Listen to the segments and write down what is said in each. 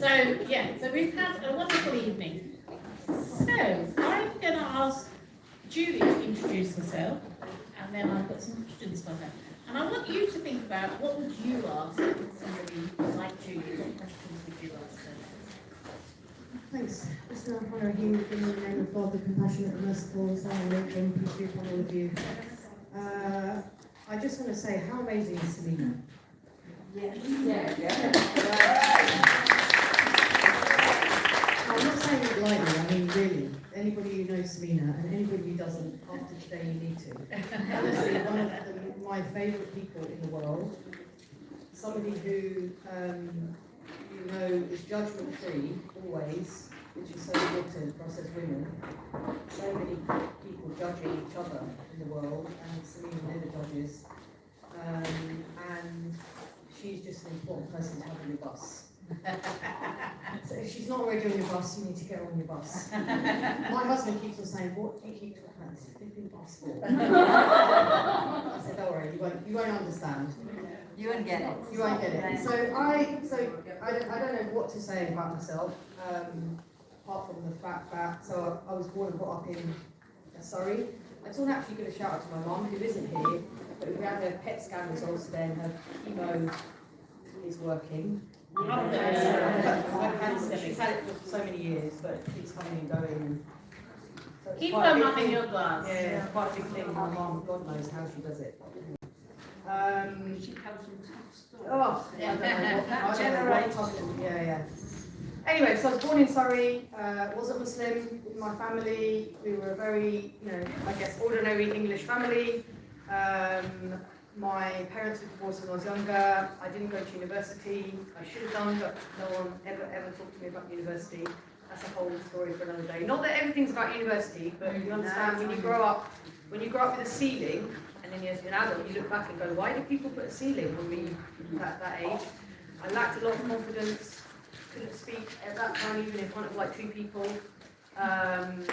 So we've had a wonderful evening. So I'm going to ask Julie to introduce herself, and then I've got some questions for her. And I want you to think about what would you ask somebody like Julie? What questions would you ask her? Thanks. It's an honour here in the name of God, the compassionate and merciful, and peace be upon all of you. I just want to say, how amazing is Selena? I'm not saying it lightly, I mean really. Anybody who knows Selena, and anybody who doesn't, after today you need to. Honestly, one of my favourite people in the world. Somebody who, you know, is judgment-free, always, which is so important for us as women. So many people judging each other in the world, and Selena never judges. And she's just an important person to have on your bus. So if she's not already on your bus, you need to get her on your bus. My husband keeps on saying, "What do you keep talking about this flipping bus for?" I said, "Don't worry, you won't understand. You won't get it. You won't get it." So I don't know what to say about myself, apart from the fact that I was born and brought up in Surrey. I just want to actually give a shout out to my mum, who isn't here, but we had her PET scan results today, and her chemo is working. She's had it for so many years, but it keeps coming and going. So Keep her mum in your glass. Yeah, it's quite a big thing. My mum, God knows how she does it. She comes in tough stuff. Oh, I don't know what yeah. Anyway, so I was born in Surrey, wasn't Muslim in my family. We were a very, I guess, ordinary English family. My parents were divorced when I was younger. I didn't go to university. I should have done, but no one ever talked to me about university. That's a whole story for another day. Not that everything's about university, but you understand when you grow up with a ceiling, and then as an adult you look back and go, why do people put a ceiling when we that age? I lacked a lot of confidence. Couldn't speak at that time, even in front of like two people. I mean,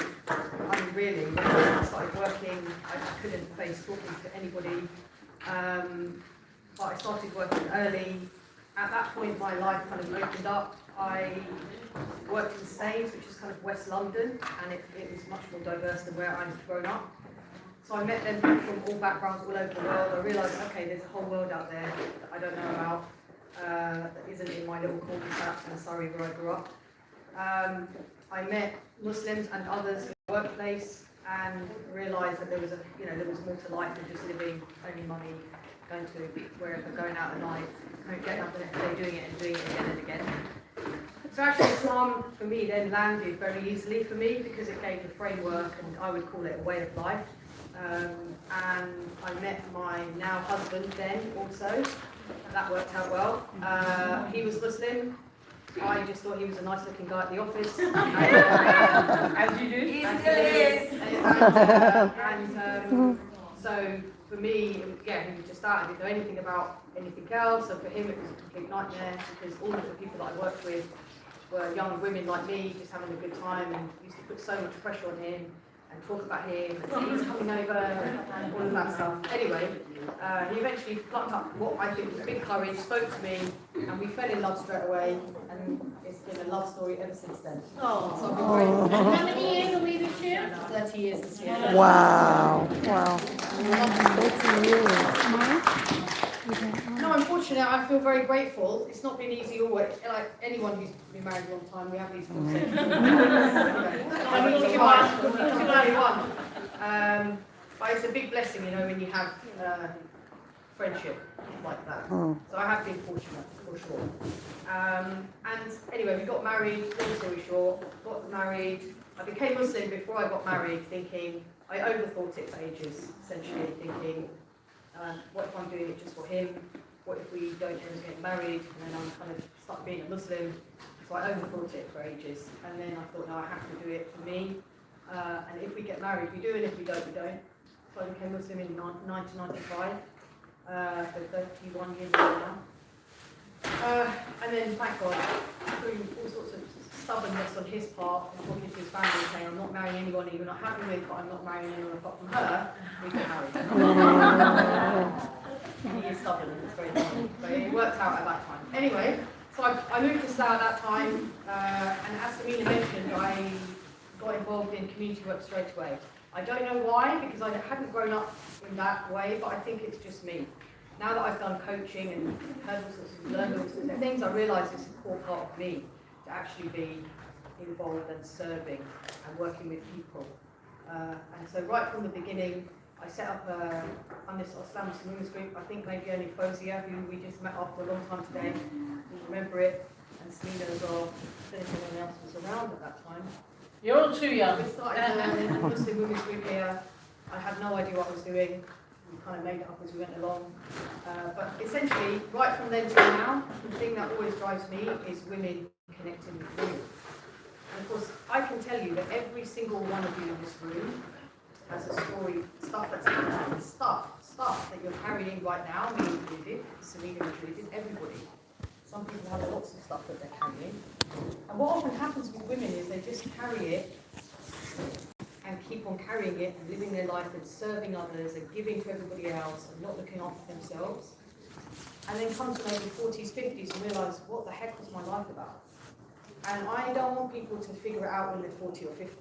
really, when I started working, I couldn't face talking to anybody. But I started working early. At that point, my life kind of opened up. I worked in Staines, which is kind of West London, and it was much more diverse than where I'd grown up. So I met them from all backgrounds, all over the world. I realised, okay, there's a whole world out there that I don't know about. That isn't in my little cul-de-sac in Surrey where I grew up. I met Muslims and others in the workplace and realised that there was more to life than just living, earning money, going to wherever, going out at night, and getting up the next day, doing it again and again. So actually Islam for me then landed very easily for me because it gave the framework, and I would call it a way of life. And I met my now husband then also. That worked out well. He was Muslim. I just thought he was a nice looking guy at the office. As you do. He still is. So for me, he was just that. I didn't know anything about anything else. So for him it was a complete nightmare because all of the people that I worked with were young women like me, just having a good time, and used to put so much pressure on him and talk about him, and he's coming over, and all of that stuff. Anyway, he eventually plucked up what I think was big courage, spoke to me, and we fell in love straight away, and it's been a love story ever since then. Oh. So I've been very And how many years are we this year? 30 years this year. Wow. 30 years. No, unfortunately, I feel very grateful. It's not been easy always. Like anyone who's been married a long time, we have these conversations. But it's a big blessing, when you have friendship like that. So I have been fortunate, for sure. And anyway, we got married, long story short, got married. I became Muslim before I got married, thinking, I overthought it for ages, essentially thinking, what if I'm doing it just for him? What if we don't end up getting married? And then I'm kind of stuck being a Muslim. So I overthought it for ages. And then I thought, no, I have to do it for me. And if we get married, we do, and if we don't, we don't. So I became Muslim in 1995. So 31 years ago now. And then, thank God, through all sorts of stubbornness on his part, and talking to his family, saying, I'm not marrying anyone you're not happy with, but I'm not marrying anyone apart from her, we get married. He is stubborn, it's very funny, but it worked out at that time. Anyway, So I moved to Slough at that time, and as Samina mentioned, I got involved in community work straight away. I don't know why, because I hadn't grown up in that way, but I think it's just me. Now that I've done coaching and heard all sorts of learned all sorts of things, I realise it's a core part of me to actually be involved and serving and working with people. And so right from the beginning, I set up on this Islamic Women's group. I think maybe only Fozia, who we just met after a long time today, will remember it, and Selena as well. I don't know if anyone else was around at that time. You're all too young. We started a Muslim women's group here. I had no idea what I was doing. We kind of made it up as we went along. But essentially, right from then till now, the thing that always drives me is women connecting with women. And of course, I can tell you that every single one of you in this room has a story, stuff that's happening, stuff that you're carrying right now, me included, Selena included, everybody. Some people have lots of stuff that they're carrying. And what often happens with women is they just carry it and keep on carrying it and living their life and serving others and giving to everybody else and not looking after themselves. And then come to maybe 40s, 50s and realise, what the heck was my life about? And I don't want people to figure it out when they're 40 or 50.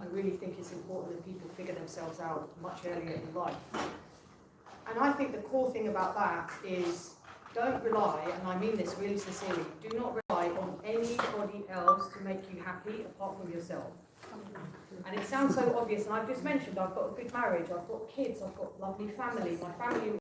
I really think it's important that people figure themselves out much earlier in life. And I think the core thing about that is, don't rely, and I mean this really sincerely, do not rely on anybody else to make you happy apart from yourself. And it sounds so obvious, and I've just mentioned I've got a good marriage, I've got kids, I've got lovely family, my family